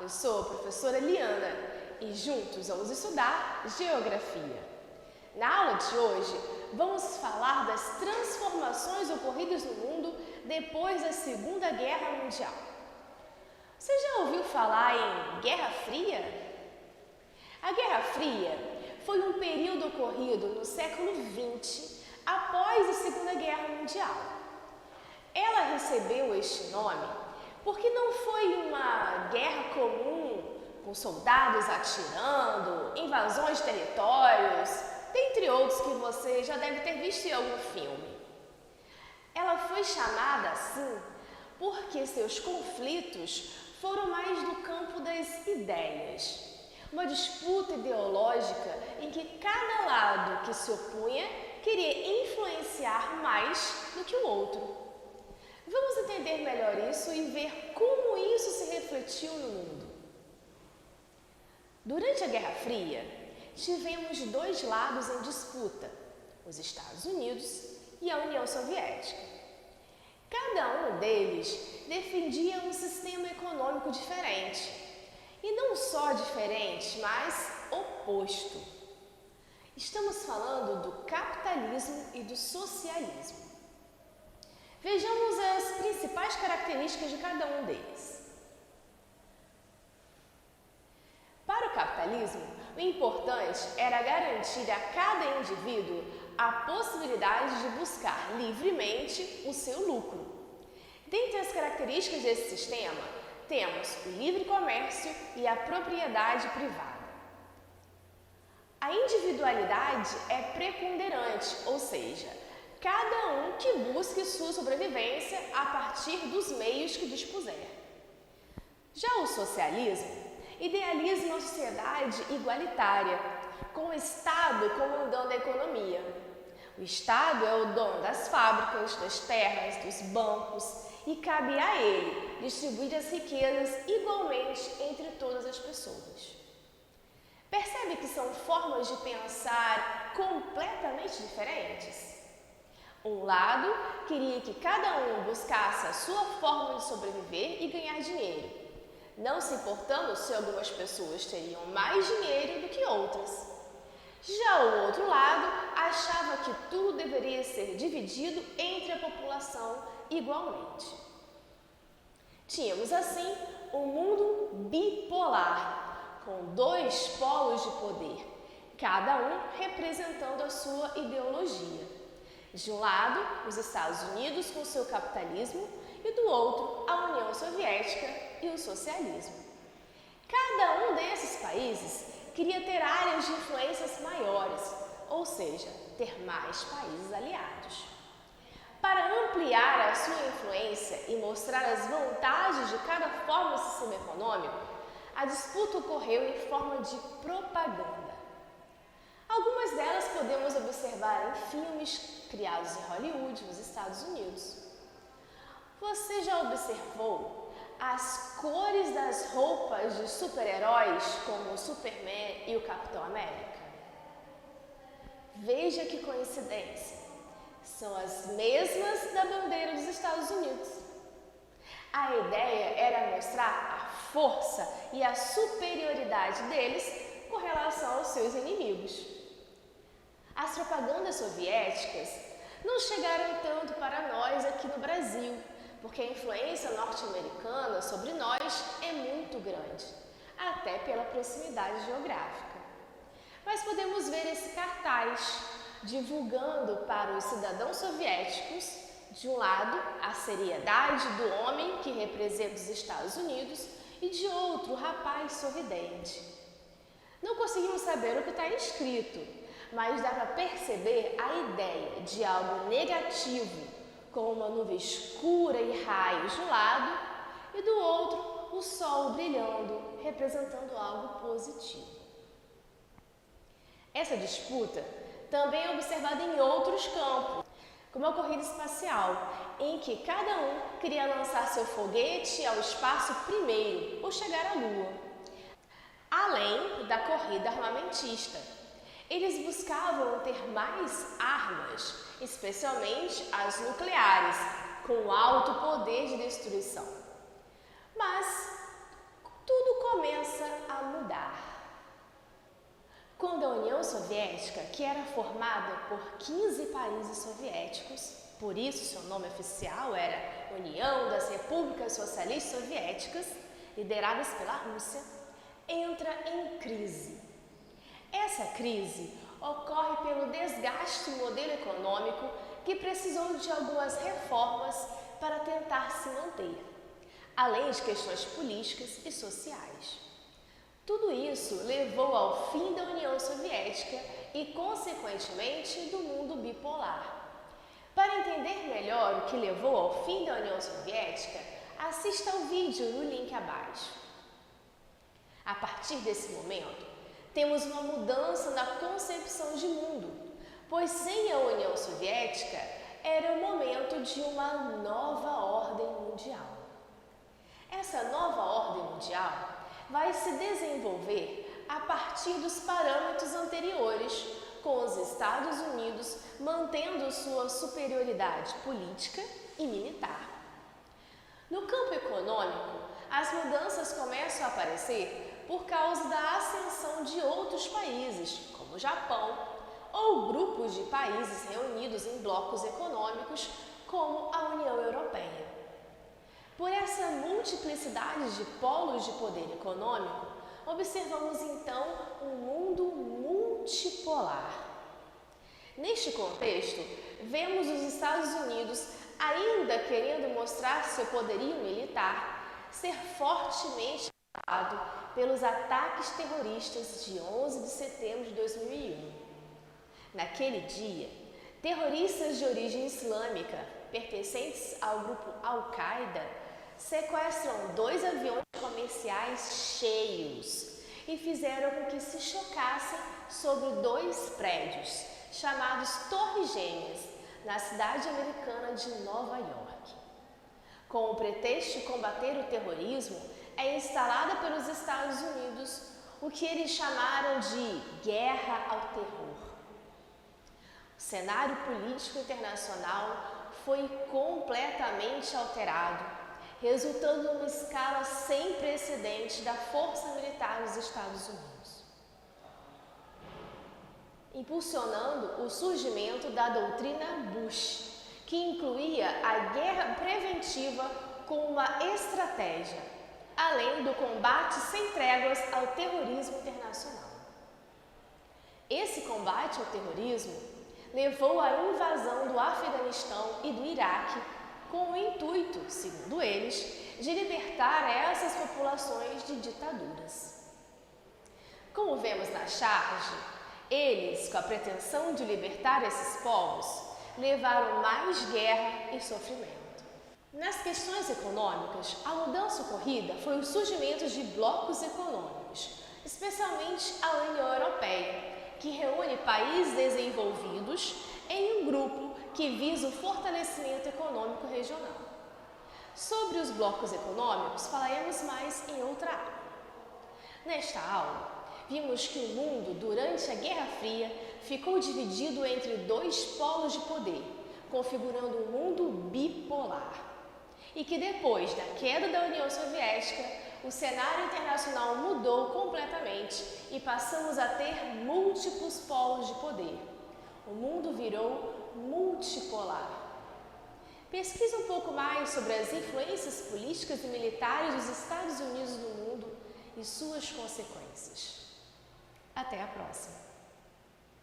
Eu sou a professora Liana e juntos vamos estudar Geografia. Na aula de hoje, vamos falar das transformações ocorridas no mundo depois da Segunda Guerra Mundial. Você já ouviu falar em Guerra Fria? A Guerra Fria foi um período ocorrido no século XX, após a Segunda Guerra Mundial. Ela recebeu este nome porque não foi uma guerra comum, com soldados atirando, invasões de territórios, dentre outros que você já deve ter visto em algum filme. Ela foi chamada assim porque seus conflitos foram mais no campo das ideias. Uma disputa ideológica em que cada lado que se opunha queria influenciar mais do que o outro. Vamos entender melhor isso e ver como isso se refletiu no mundo. Durante a Guerra Fria, tivemos dois lados em disputa, os Estados Unidos e a União Soviética. Cada um deles defendia um sistema econômico diferente, e não só diferente, mas oposto. Estamos falando do capitalismo e do socialismo. Vejamos as principais características de cada um deles. Para o capitalismo, o importante era garantir a cada indivíduo a possibilidade de buscar livremente o seu lucro. Dentre as características desse sistema, temos o livre comércio e a propriedade privada. A individualidade é preponderante, ou seja, cada um que busque sua sobrevivência a partir dos meios que dispuser. Já o socialismo idealiza uma sociedade igualitária, com o Estado comandando a economia. O Estado é o dono das fábricas, das terras, dos bancos e cabe a ele distribuir as riquezas igualmente entre todas as pessoas. Percebe que são formas de pensar completamente diferentes? Um lado queria que cada um buscasse a sua forma de sobreviver e ganhar dinheiro, não se importando se algumas pessoas teriam mais dinheiro do que outras. Já o outro lado achava que tudo deveria ser dividido entre a população igualmente. Tínhamos assim um mundo bipolar, com dois polos de poder, cada um representando a sua ideologia. De um lado, os Estados Unidos com seu capitalismo e do outro, a União Soviética e o socialismo. Cada um desses países queria ter áreas de influências maiores, ou seja, ter mais países aliados. Para ampliar a sua influência e mostrar as vantagens de cada forma do sistema econômico, a disputa ocorreu em forma de propaganda. Algumas delas podemos observar em filmes criados em Hollywood, nos Estados Unidos. Você já observou as cores das roupas de super-heróis como o Superman e o Capitão América? Veja que coincidência! São as mesmas da bandeira dos Estados Unidos. A ideia era mostrar a força e a superioridade deles com relação aos seus inimigos. As propagandas soviéticas não chegaram tanto para nós aqui no Brasil, porque a influência norte-americana sobre nós é muito grande, até pela proximidade geográfica. Mas podemos ver esse cartaz divulgando para os cidadãos soviéticos, de um lado, a seriedade do homem que representa os Estados Unidos e de outro, o rapaz sorridente. Não conseguimos saber o que está escrito, mas dá para perceber a ideia de algo negativo, com uma nuvem escura e raios de um lado, e do outro, o sol brilhando, representando algo positivo. Essa disputa também é observada em outros campos, como a corrida espacial, em que cada um queria lançar seu foguete ao espaço primeiro ou chegar à Lua. Além da corrida armamentista, eles buscavam ter mais armas, especialmente as nucleares, com alto poder de destruição. Mas tudo começa a mudar. Quando a União Soviética, que era formada por 15 países soviéticos, por isso seu nome oficial era União das Repúblicas Socialistas Soviéticas, lideradas pela Rússia, entra em crise. Essa crise ocorre pelo desgaste do modelo econômico que precisou de algumas reformas para tentar se manter, além de questões políticas e sociais. Tudo isso levou ao fim da União Soviética e, consequentemente, do mundo bipolar. Para entender melhor o que levou ao fim da União Soviética, assista ao vídeo no link abaixo. A partir desse momento, temos uma mudança na concepção de mundo, pois sem a União Soviética era o momento de uma nova ordem mundial. Essa nova ordem mundial vai se desenvolver a partir dos parâmetros anteriores, com os Estados Unidos mantendo sua superioridade política e militar. No campo econômico, as mudanças começam a aparecer por causa da ascensão de outros países, como o Japão, ou grupos de países reunidos em blocos econômicos, como a União Europeia. Por essa multiplicidade de polos de poder econômico, observamos então um mundo multipolar. Neste contexto, vemos os Estados Unidos, ainda querendo mostrar seu poderio militar, ser fortemente abalado pelos ataques terroristas de 11 de setembro de 2001. Naquele dia, terroristas de origem islâmica, pertencentes ao grupo Al-Qaeda, sequestram 2 aviões comerciais cheios e fizeram com que se chocassem sobre 2 prédios, chamados Torres Gêmeas, na cidade americana de Nova York. Com o pretexto de combater o terrorismo, é instalada pelos Estados Unidos o que eles chamaram de guerra ao terror. O cenário político internacional foi completamente alterado, resultando numa escala sem precedentes da força militar dos Estados Unidos, impulsionando o surgimento da doutrina Bush, que incluía a guerra preventiva como uma estratégia, além do combate sem tréguas ao terrorismo internacional. Esse combate ao terrorismo levou à invasão do Afeganistão e do Iraque, com o intuito, segundo eles, de libertar essas populações de ditaduras. Como vemos na charge, eles, com a pretensão de libertar esses povos, levaram mais guerra e sofrimento. Nas questões econômicas, a mudança ocorrida foi o surgimento de blocos econômicos, especialmente a União Europeia, que reúne países desenvolvidos em um grupo que visa o fortalecimento econômico regional. Sobre os blocos econômicos, falaremos mais em outra aula. Nesta aula, vimos que o mundo, durante a Guerra Fria, ficou dividido entre 2 polos de poder, configurando um mundo bipolar. E que depois da queda da União Soviética, o cenário internacional mudou completamente e passamos a ter múltiplos polos de poder. O mundo virou multipolar. Pesquise um pouco mais sobre as influências políticas e militares dos Estados Unidos no mundo e suas consequências. Até a próxima!